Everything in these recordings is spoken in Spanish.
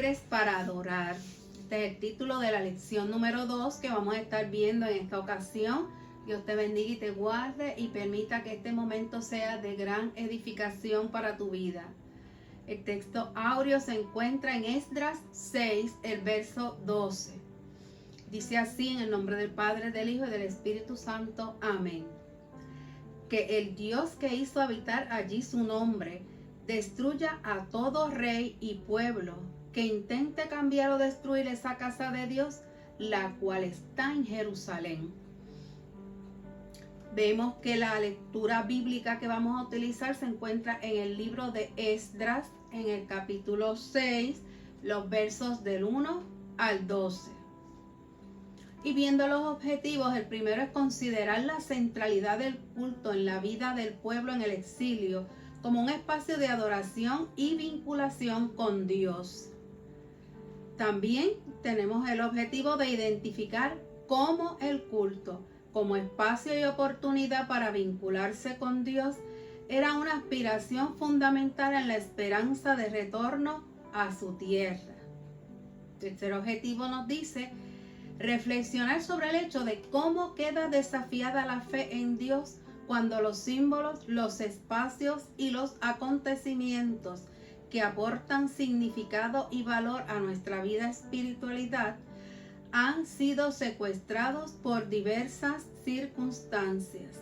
libres para adorar. Este es el título de la lección número 2 que vamos a estar viendo en esta ocasión. Dios te bendiga y te guarde y permita que este momento sea de gran edificación para tu vida. El texto áureo se encuentra en Esdras 6, el verso 12. Dice así: en el nombre del Padre, del Hijo y del Espíritu Santo. Amén. Que el Dios que hizo habitar allí su nombre destruya a todo rey y pueblo que intente cambiar o destruir esa casa de Dios, la cual está en Jerusalén. Vemos que la lectura bíblica que vamos a utilizar se encuentra en el libro de Esdras, en el capítulo 6, los versos del 1 al 12. Y viendo los objetivos, el primero es considerar la centralidad del culto en la vida del pueblo en el exilio como un espacio de adoración y vinculación con Dios. También tenemos el objetivo de identificar cómo el culto, como espacio y oportunidad para vincularse con Dios, era una aspiración fundamental en la esperanza de retorno a su tierra. El tercer objetivo nos dice reflexionar sobre el hecho de cómo queda desafiada la fe en Dios cuando los símbolos, los espacios y los acontecimientos que aportan significado y valor a nuestra vida espiritualidad han sido secuestrados por diversas circunstancias.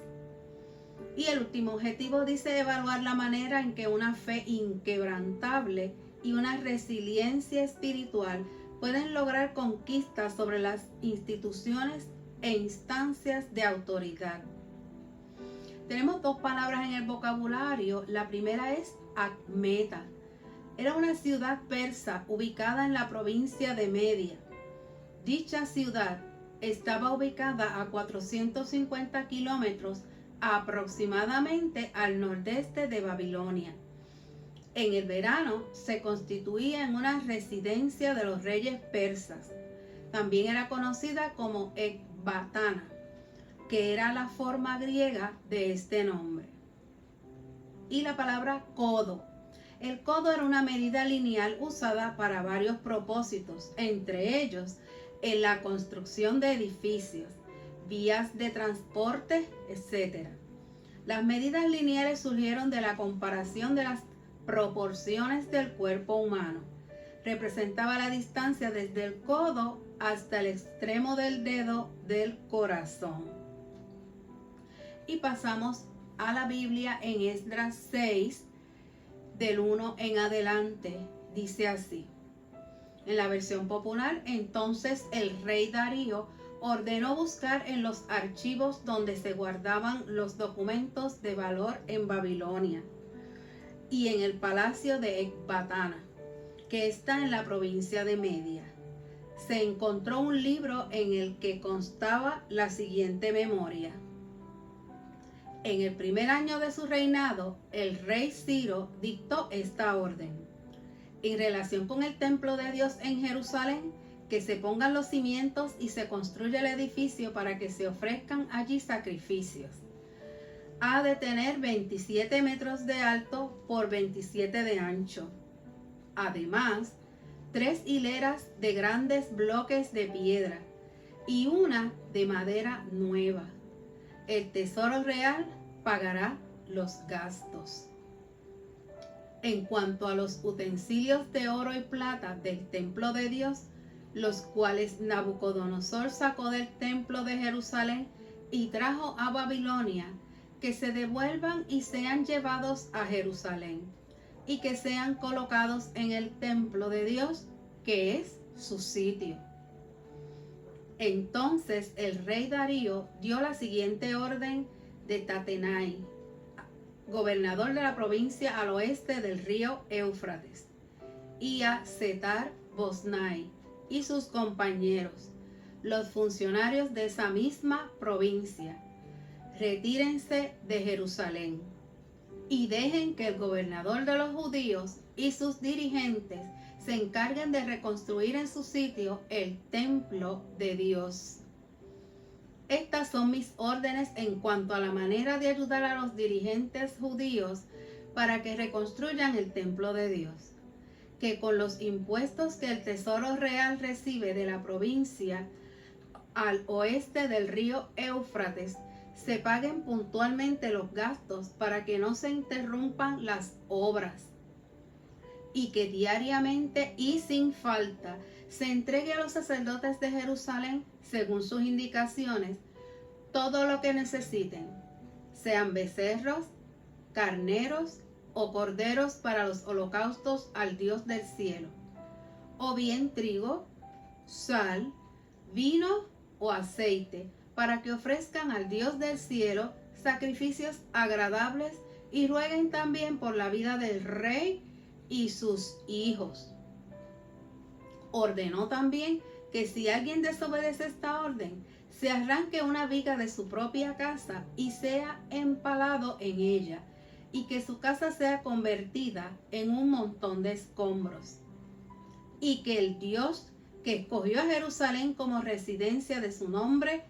Y el último objetivo dice evaluar la manera en que una fe inquebrantable y una resiliencia espiritual pueden lograr conquistas sobre las instituciones e instancias de autoridad. Tenemos dos palabras en el vocabulario. La primera es Acmeta. Era una ciudad persa ubicada en la provincia de Media. Dicha ciudad estaba ubicada a 450 kilómetros aproximadamente al nordeste de Babilonia. En el verano se constituía en una residencia de los reyes persas. También era conocida como Ecbatana, que era la forma griega de este nombre. Y la palabra codo. El codo era una medida lineal usada para varios propósitos, entre ellos en la construcción de edificios, vías de transporte, etc. Las medidas lineales surgieron de la comparación de las proporciones del cuerpo humano. Representaba la distancia desde el codo hasta el extremo del dedo del corazón. Y pasamos a la Biblia en Esdras 6, del 1 en adelante. Dice así. En la versión popular: entonces el rey Darío ordenó buscar en los archivos donde se guardaban los documentos de valor en Babilonia y en el palacio de Ecbatana, que está en la provincia de Media. Se encontró un libro en el que constaba la siguiente memoria. En el primer año de su reinado, el rey Ciro dictó esta orden. En relación con el templo de Dios en Jerusalén, que se pongan los cimientos y se construya el edificio para que se ofrezcan allí sacrificios. Ha de tener 27 metros de alto por 27 de ancho. Además, 3 hileras de grandes bloques de piedra y una de madera nueva. El tesoro real pagará los gastos. En cuanto a los utensilios de oro y plata del templo de Dios, los cuales Nabucodonosor sacó del templo de Jerusalén y trajo a Babilonia, que se devuelvan y sean llevados a Jerusalén, y que sean colocados en el templo de Dios, que es su sitio. Entonces el rey Darío dio la siguiente orden de Tatenai, gobernador de la provincia al oeste del río Éufrates, y a Setar Boznai y sus compañeros, los funcionarios de esa misma provincia: retírense de Jerusalén y dejen que el gobernador de los judíos y sus dirigentes se encarguen de reconstruir en su sitio el templo de Dios. Estas son mis órdenes en cuanto a la manera de ayudar a los dirigentes judíos para que reconstruyan el templo de Dios. que con los impuestos que el Tesoro Real recibe de la provincia al oeste del río Éufrates, se paguen puntualmente los gastos para que no se interrumpan las obras, y que diariamente y sin falta se entregue a los sacerdotes de Jerusalén, según sus indicaciones, todo lo que necesiten, sean becerros, carneros o corderos para los holocaustos al Dios del cielo, o bien trigo, sal, vino o aceite, para que ofrezcan al Dios del cielo sacrificios agradables y rueguen también por la vida del rey y sus hijos. Ordenó también que si alguien desobedece esta orden, se arranque una viga de su propia casa y sea empalado en ella, y que su casa sea convertida en un montón de escombros. Y que el Dios que escogió a Jerusalén como residencia de su nombre,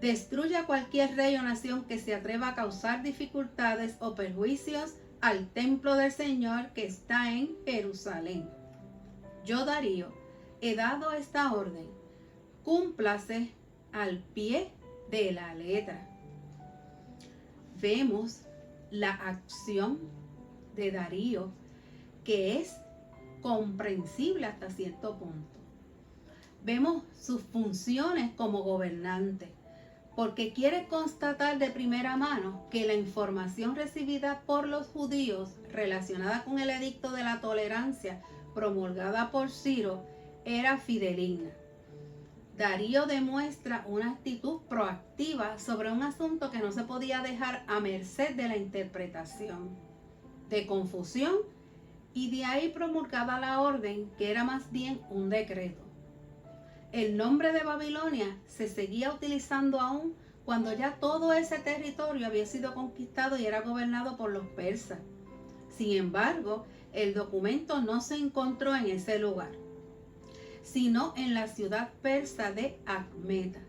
destruya cualquier rey o nación que se atreva a causar dificultades o perjuicios al templo del Señor que está en Jerusalén. Yo, Darío, he dado esta orden. Cúmplase al pie de la letra. Vemos la acción de Darío, que es comprensible hasta cierto punto. Vemos sus funciones como gobernante, porque quiere constatar de primera mano que la información recibida por los judíos relacionada con el edicto de la tolerancia promulgada por Ciro era fidedigna. Darío demuestra una actitud proactiva sobre un asunto que no se podía dejar a merced de la interpretación, de confusión, y de ahí promulgada la orden, que era más bien un decreto. El nombre de Babilonia se seguía utilizando aún cuando ya todo ese territorio había sido conquistado y era gobernado por los persas. Sin embargo, el documento no se encontró en ese lugar, sino en la ciudad persa de Acmeta,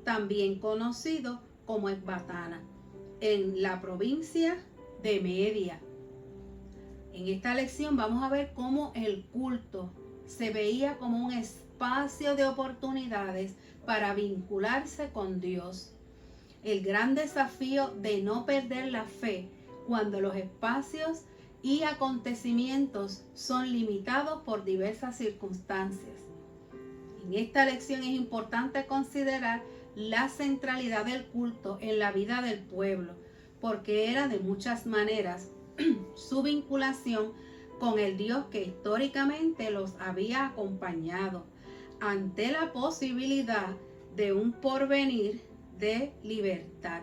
también conocido como Ecbatana, en la provincia de Media. En esta lección vamos a ver cómo el culto se veía como un espacio de oportunidades para vincularse con Dios. El gran desafío de no perder la fe cuando los espacios y acontecimientos son limitados por diversas circunstancias. En esta lección es importante considerar la centralidad del culto en la vida del pueblo, porque era de muchas maneras su vinculación con el Dios que históricamente los había acompañado, ante la posibilidad de un porvenir de libertad.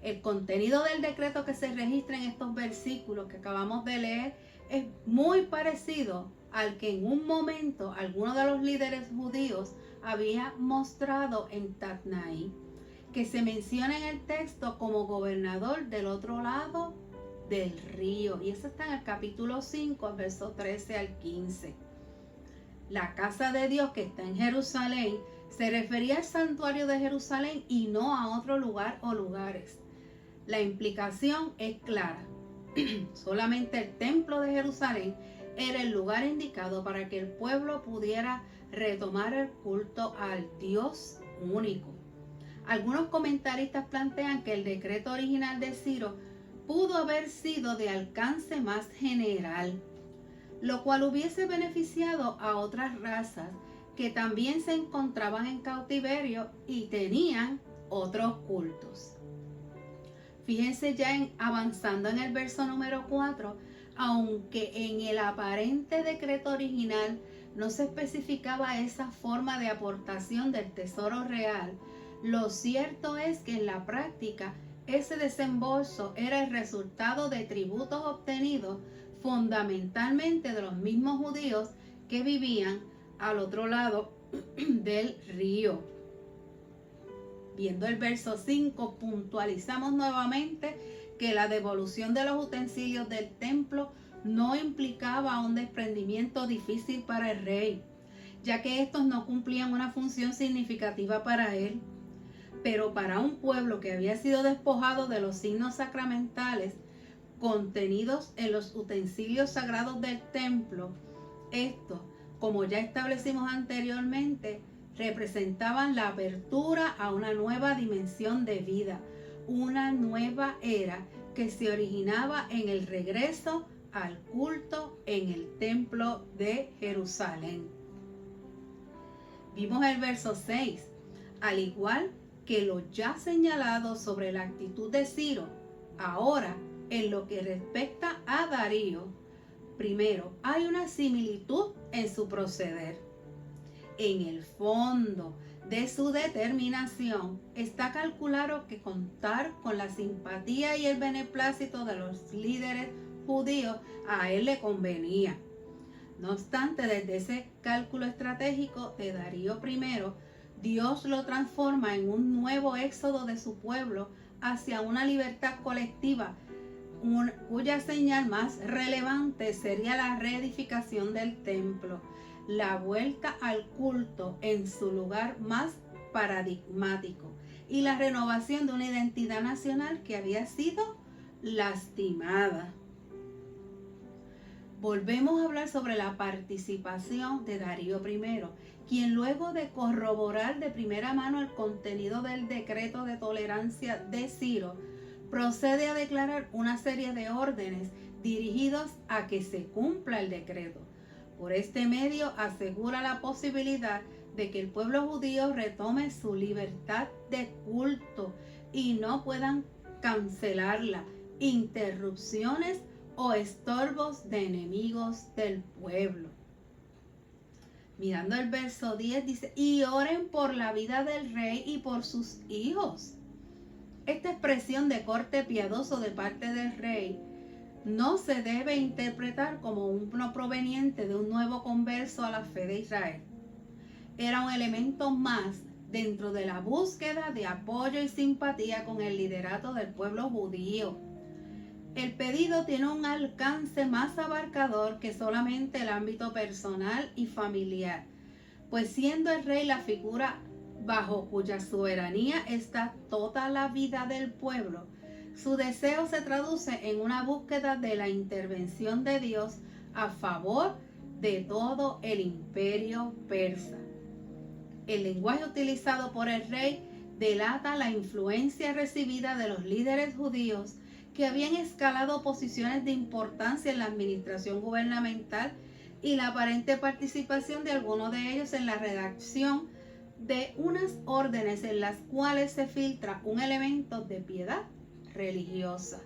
El contenido del decreto que se registra en estos versículos que acabamos de leer es muy parecido al que en un momento alguno de los líderes judíos había mostrado en Tatnai, que se menciona en el texto como gobernador del otro lado del río, y eso está en el capítulo 5, versos 13 al 15. La casa de Dios que está en Jerusalén se refería al santuario de Jerusalén y no a otro lugar o lugares. La implicación es clara. Solamente el templo de Jerusalén era el lugar indicado para que el pueblo pudiera retomar el culto al Dios único. Algunos comentaristas plantean que el decreto original de Ciro pudo haber sido de alcance más general, lo cual hubiese beneficiado a otras razas que también se encontraban en cautiverio y tenían otros cultos. Fíjense ya avanzando en el verso número 4, aunque en el aparente decreto original no se especificaba esa forma de aportación del tesoro real, lo cierto es que en la práctica ese desembolso era el resultado de tributos obtenidos fundamentalmente de los mismos judíos que vivían al otro lado del río. Viendo el verso 5, puntualizamos nuevamente que la devolución de los utensilios del templo no implicaba un desprendimiento difícil para el rey, ya que estos no cumplían una función significativa para él. Pero para un pueblo que había sido despojado de los signos sacramentales, contenidos en los utensilios sagrados del templo. Estos, como ya establecimos anteriormente, representaban la apertura a una nueva dimensión de vida, una nueva era que se originaba en el regreso al culto en el templo de Jerusalén. Vimos el verso 6. Al igual que lo ya señalado sobre la actitud de Ciro, ahora en lo que respecta a Darío, primero hay una similitud en su proceder. En el fondo de su determinación está calculado que contar con la simpatía y el beneplácito de los líderes judíos a él le convenía. No obstante, desde ese cálculo estratégico de Darío I, Dios lo transforma en un nuevo éxodo de su pueblo hacia una libertad colectiva, cuya señal más relevante sería la reedificación del templo, la vuelta al culto en su lugar más paradigmático y la renovación de una identidad nacional que había sido lastimada. Volvemos a hablar sobre la participación de Darío I, quien luego de corroborar de primera mano el contenido del decreto de tolerancia de Ciro, procede a declarar una serie de órdenes dirigidos a que se cumpla el decreto. Por este medio asegura la posibilidad de que el pueblo judío retome su libertad de culto y no puedan cancelarla interrupciones o estorbos de enemigos del pueblo. Mirando el verso 10 dice, y oren por la vida del rey y por sus hijos. Esta expresión de corte piadoso de parte del rey no se debe interpretar como uno proveniente de un nuevo converso a la fe de Israel. Era un elemento más dentro de la búsqueda de apoyo y simpatía con el liderato del pueblo judío. El pedido tiene un alcance más abarcador que solamente el ámbito personal y familiar, pues siendo el rey la figura bajo cuya soberanía está toda la vida del pueblo, su deseo se traduce en una búsqueda de la intervención de Dios a favor de todo el imperio persa. El lenguaje utilizado por el rey delata la influencia recibida de los líderes judíos que habían escalado posiciones de importancia en la administración gubernamental y la aparente participación de algunos de ellos en la redacción de unas órdenes en las cuales se filtra un elemento de piedad religiosa.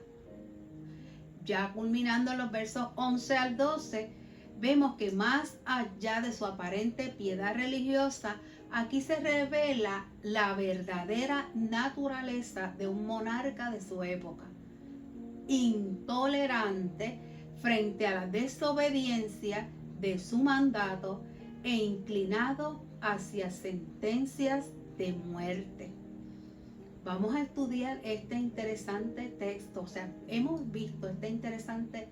Ya culminando en los versos 11 al 12, vemos que más allá de su aparente piedad religiosa, aquí se revela la verdadera naturaleza de un monarca de su época, intolerante frente a la desobediencia de su mandato e inclinado hacia sentencias de muerte. Vamos a estudiar este interesante texto, o sea, hemos visto este interesante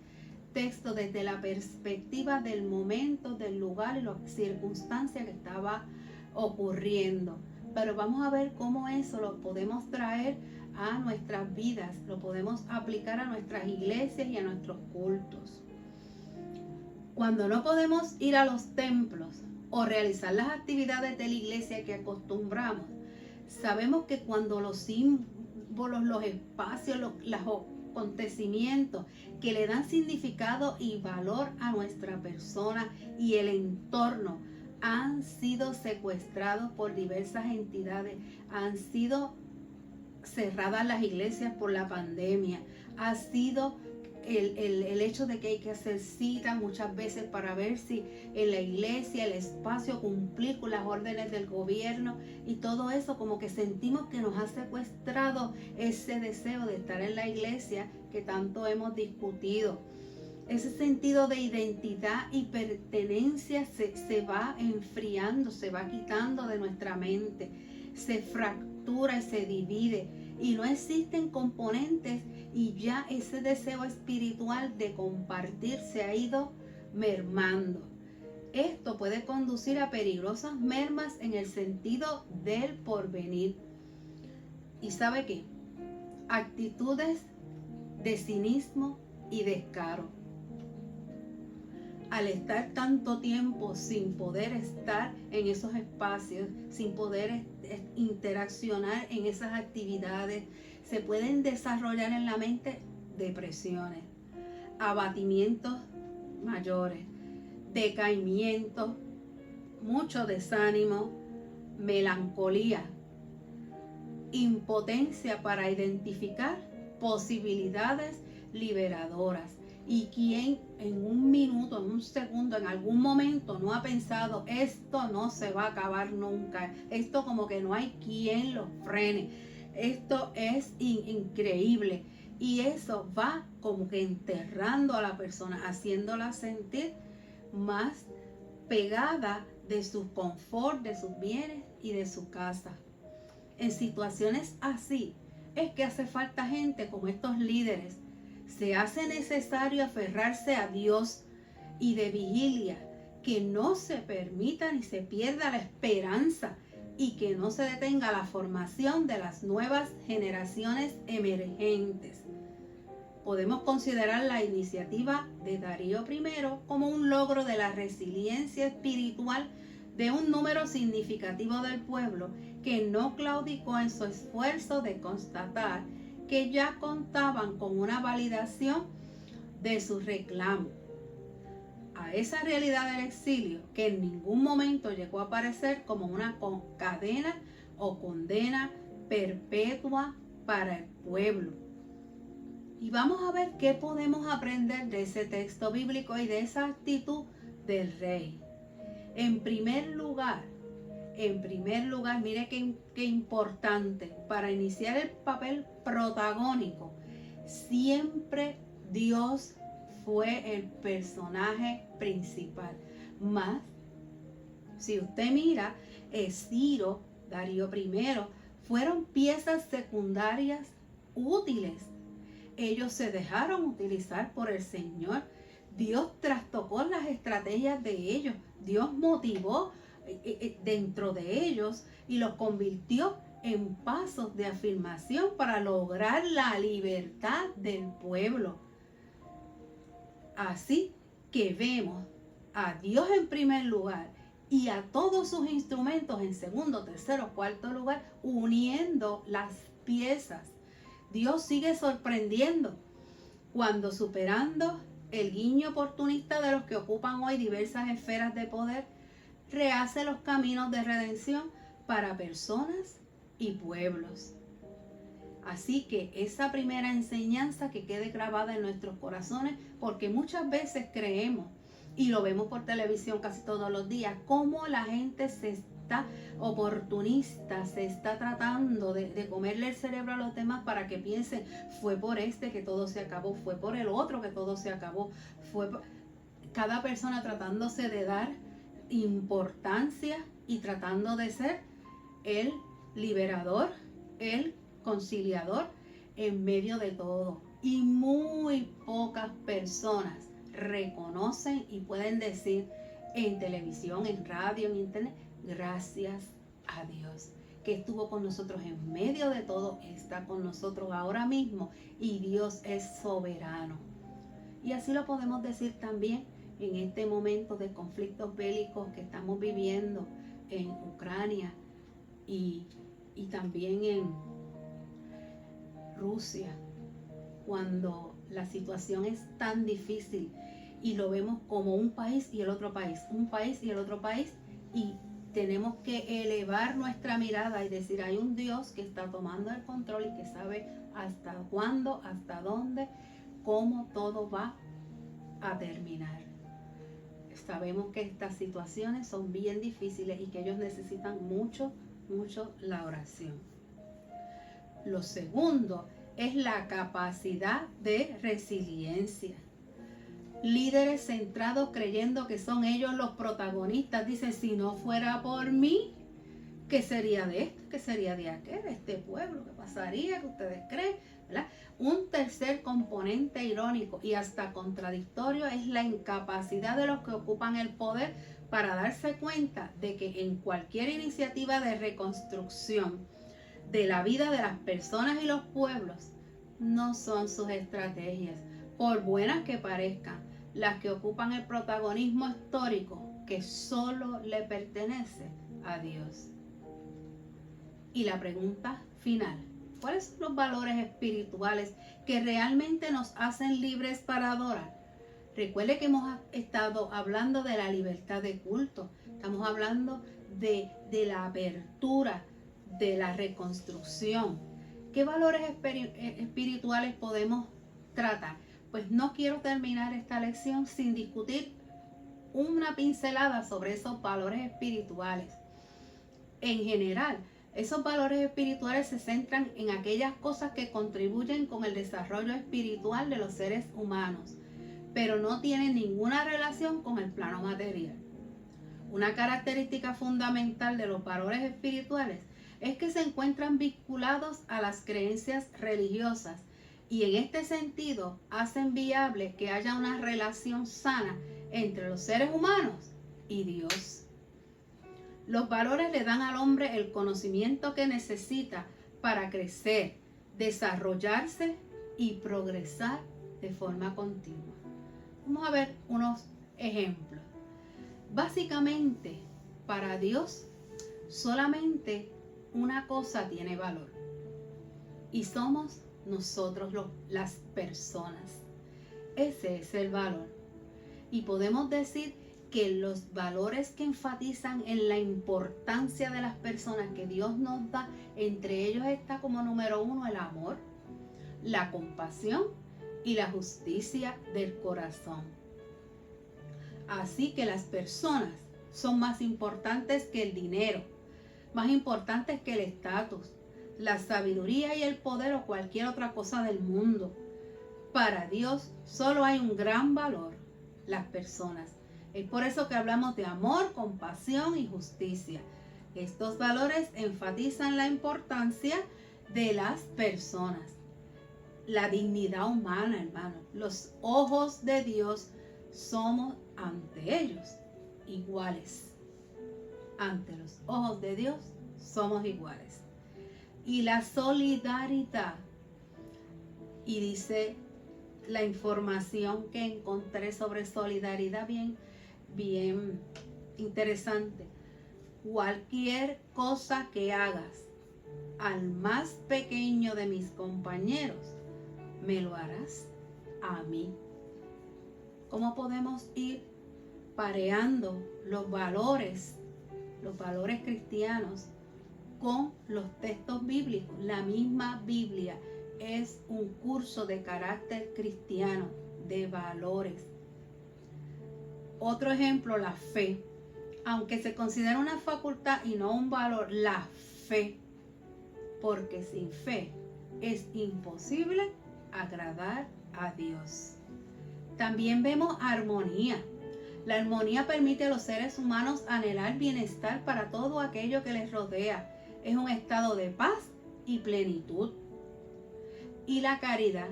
texto desde la perspectiva del momento, del lugar y la circunstancia que estaba ocurriendo. Pero vamos a ver cómo eso lo podemos traer a nuestras vidas, lo podemos aplicar a nuestras iglesias y a nuestros cultos. Cuando no podemos ir a los templos o realizar las actividades de la iglesia que acostumbramos, sabemos que cuando los símbolos, los espacios, los acontecimientos que le dan significado y valor a nuestra persona y el entorno han sido secuestrados por diversas entidades, han sido cerradas las iglesias por la pandemia, ha sido el hecho de que hay que hacer cita muchas veces para ver si en la iglesia el espacio cumplir con las órdenes del gobierno, y todo eso como que sentimos que nos ha secuestrado ese deseo de estar en la iglesia que tanto hemos discutido. Ese sentido de identidad y pertenencia se va enfriando, se va quitando de nuestra mente, se fractura y se divide, y no existen componentes, y ya ese deseo espiritual de compartir se ha ido mermando. Esto puede conducir a peligrosas mermas en el sentido del porvenir. ¿Y sabe qué? Actitudes de cinismo, y descaro. Al estar tanto tiempo sin poder estar en esos espacios, sin poder interaccionar en esas actividades, se pueden desarrollar en la mente depresiones, abatimientos mayores, decaimiento, mucho desánimo, melancolía, impotencia para identificar posibilidades liberadoras. Y quien en un minuto, en un segundo, en algún momento no ha pensado, esto no se va a acabar nunca, esto como que no hay quien lo frene, esto es increíble. Y eso va como que enterrando a la persona, haciéndola sentir más pegada de su confort, de sus bienes y de su casa. En situaciones así es que hace falta gente como estos líderes. Se hace necesario aferrarse a Dios y de vigilia, que no se permita ni se pierda la esperanza y que no se detenga la formación de las nuevas generaciones emergentes. Podemos considerar la iniciativa de Darío I como un logro de la resiliencia espiritual de un número significativo del pueblo que no claudicó en su esfuerzo de constatar que ya contaban con una validación de su reclamo. A esa realidad del exilio, que en ningún momento llegó a aparecer como una cadena o condena perpetua para el pueblo. Y vamos a ver qué podemos aprender de ese texto bíblico y de esa actitud del rey. En primer lugar, mire qué importante, para iniciar el papel protagónico, siempre Dios fue el personaje principal. Más, si usted mira, Ciro, Darío I, fueron piezas secundarias útiles. Ellos se dejaron utilizar por el Señor. Dios trastocó las estrategias de ellos. Dios motivó dentro de ellos y los convirtió en pasos de afirmación para lograr la libertad del pueblo. Así que vemos a Dios en primer lugar y a todos sus instrumentos en segundo, tercero, cuarto lugar, uniendo las piezas. Dios sigue sorprendiendo cuando, superando el guiño oportunista de los que ocupan hoy diversas esferas de poder, rehace los caminos de redención para personas y pueblos. Así que esa primera enseñanza que quede grabada en nuestros corazones, porque muchas veces creemos, y lo vemos por televisión casi todos los días, cómo la gente se está oportunista, se está tratando de comerle el cerebro a los demás para que piensen, fue por este que todo se acabó, fue por el otro que todo se acabó, cada persona tratándose de dar importancia y tratando de ser el liberador, el conciliador en medio de todo. Y muy pocas personas reconocen y pueden decir en televisión, en radio, en internet, gracias a Dios que estuvo con nosotros en medio de todo, está con nosotros ahora mismo y Dios es soberano. Y así lo podemos decir también en este momento de conflictos bélicos que estamos viviendo en Ucrania y también en Rusia, cuando la situación es tan difícil y lo vemos como un país y el otro país, un país y el otro país, y tenemos que elevar nuestra mirada y decir, hay un Dios que está tomando el control y que sabe hasta cuándo, hasta dónde, cómo todo va a terminar. Sabemos que estas situaciones son bien difíciles y que ellos necesitan mucho la oración. Lo segundo es la capacidad de resiliencia. Líderes centrados creyendo que son ellos los protagonistas dicen, si no fuera por mí, ¿qué sería de esto? ¿Qué sería de aquel? ¿De este pueblo? ¿Qué pasaría? ¿Qué ustedes creen? ¿Verdad? Un tercer componente irónico y hasta contradictorio es la incapacidad de los que ocupan el poder para darse cuenta de que en cualquier iniciativa de reconstrucción de la vida de las personas y los pueblos, no son sus estrategias, por buenas que parezcan, las que ocupan el protagonismo histórico que solo le pertenece a Dios. Y la pregunta final: ¿cuáles son los valores espirituales que realmente nos hacen libres para adorar? Recuerde que hemos estado hablando de la libertad de culto, estamos hablando de la apertura, de la reconstrucción. ¿Qué valores espirituales podemos tratar? Pues no quiero terminar esta lección sin discutir una pincelada sobre esos valores espirituales. En general, esos valores espirituales se centran en aquellas cosas que contribuyen con el desarrollo espiritual de los seres humanos, pero no tienen ninguna relación con el plano material. Una característica fundamental de los valores espirituales es que se encuentran vinculados a las creencias religiosas y en este sentido hacen viable que haya una relación sana entre los seres humanos y Dios. Los valores le dan al hombre el conocimiento que necesita para crecer, desarrollarse y progresar de forma continua. Vamos a ver unos ejemplos. Básicamente, para Dios, solamente una cosa tiene valor y somos nosotros las personas. Ese es el valor. Y podemos decir que los valores que enfatizan en la importancia de las personas que Dios nos da, entre ellos está como número 1 el amor, la compasión y la justicia del corazón. Así que las personas son más importantes que el dinero, más importantes que el estatus, la sabiduría y el poder o cualquier otra cosa del mundo. Para Dios solo hay un gran valor: las personas. Es por eso que hablamos de amor, compasión y justicia. Estos valores enfatizan la importancia de las personas, la dignidad humana, hermano. Los ojos de Dios somos ante ellos iguales. Ante los ojos de Dios somos iguales. Y la solidaridad. Y dice la información que encontré sobre solidaridad bien interesante. Cualquier cosa que hagas al más pequeño de mis compañeros, me lo harás a mí. ¿Cómo podemos ir pareando los valores cristianos con los textos bíblicos? La misma Biblia es un curso de carácter cristiano, de valores. Otro ejemplo, la fe. Aunque se considera una facultad y no un valor, la fe. Porque sin fe es imposible agradar a Dios. También vemos armonía. La armonía permite a los seres humanos anhelar bienestar para todo aquello que les rodea. Es un estado de paz y plenitud. Y la caridad.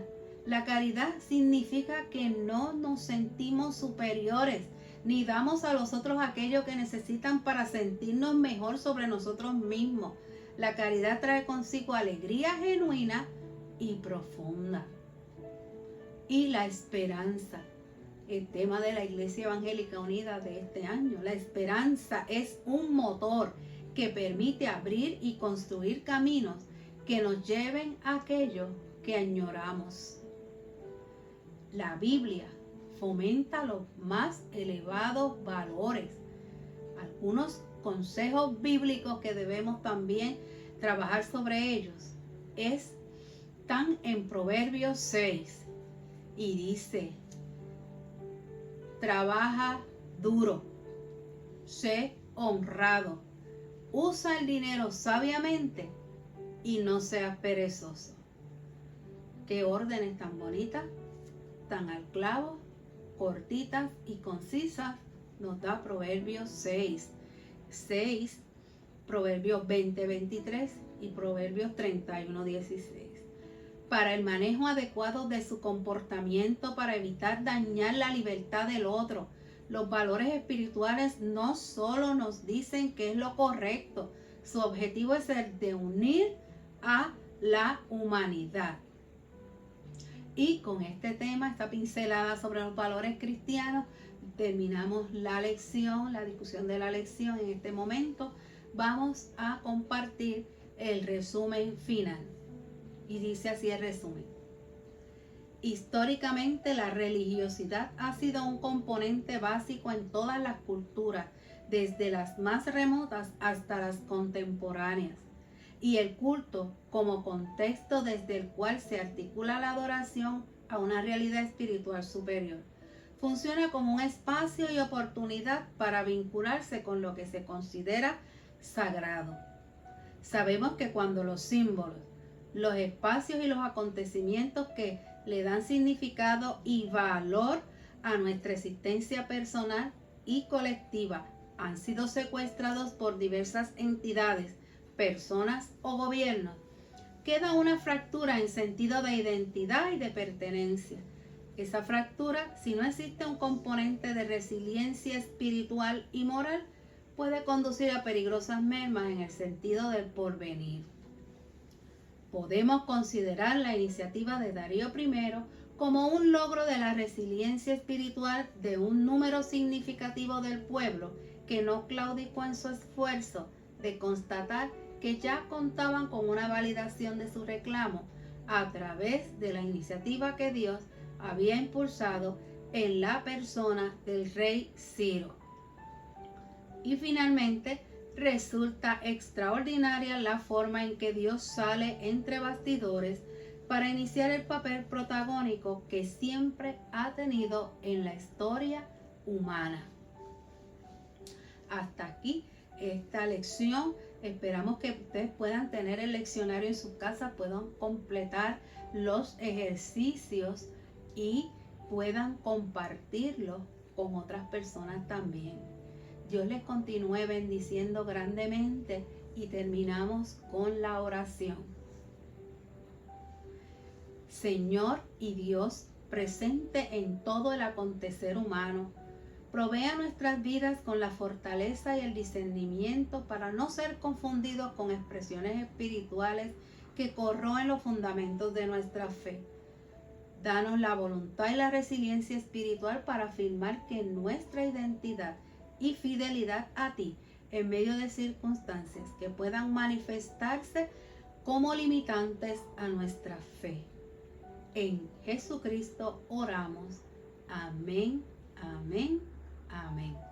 La caridad significa que no nos sentimos superiores, ni damos a los otros aquello que necesitan para sentirnos mejor sobre nosotros mismos. La caridad trae consigo alegría genuina y profunda. Y la esperanza, el tema de la Iglesia Evangélica Unida de este año. La esperanza es un motor que permite abrir y construir caminos que nos lleven a aquello que añoramos. La Biblia fomenta los más elevados valores. Algunos consejos bíblicos que debemos también trabajar sobre ellos están en Proverbios 6 y dice: trabaja duro, sé honrado, usa el dinero sabiamente y no seas perezoso. Qué órdenes tan bonitas, tan al clavo, cortitas y concisas nos da Proverbios 6, Proverbios 20:23 y Proverbios 31:16. Para el manejo adecuado de su comportamiento, para evitar dañar la libertad del otro. Los valores espirituales no solo nos dicen qué es lo correcto, su objetivo es el de unir a la humanidad. Y con este tema, esta pincelada sobre los valores cristianos, terminamos la lección, la discusión de la lección. En este momento vamos a compartir el resumen final. Y dice así el resumen. Históricamente, la religiosidad ha sido un componente básico en todas las culturas, desde las más remotas hasta las contemporáneas. Y el culto como contexto desde el cual se articula la adoración a una realidad espiritual superior. Funciona como un espacio y oportunidad para vincularse con lo que se considera sagrado. Sabemos que cuando los símbolos, los espacios y los acontecimientos que le dan significado y valor a nuestra existencia personal y colectiva han sido secuestrados por diversas entidades, personas o gobiernos, queda una fractura en sentido de identidad y de pertenencia. Esa fractura, si no existe un componente de resiliencia espiritual y moral, puede conducir a peligrosas mermas en el sentido del porvenir. Podemos considerar la iniciativa de Darío I como un logro de la resiliencia espiritual de un número significativo del pueblo que no claudicó en su esfuerzo de constatar que ya contaban con una validación de su reclamo a través de la iniciativa que Dios había impulsado en la persona del rey Ciro. Y finalmente, resulta extraordinaria la forma en que Dios sale entre bastidores para iniciar el papel protagónico que siempre ha tenido en la historia humana. Hasta aquí esta lección. Esperamos que ustedes puedan tener el leccionario en sus casas, puedan completar los ejercicios y puedan compartirlo con otras personas también. Dios les continúe bendiciendo grandemente y terminamos con la oración. Señor y Dios, presente en todo el acontecer humano, provea nuestras vidas con la fortaleza y el discernimiento para no ser confundidos con expresiones espirituales que corroen los fundamentos de nuestra fe. Danos la voluntad y la resiliencia espiritual para afirmar que nuestra identidad y fidelidad a ti en medio de circunstancias que puedan manifestarse como limitantes a nuestra fe. En Jesucristo oramos. Amén, amén, amén.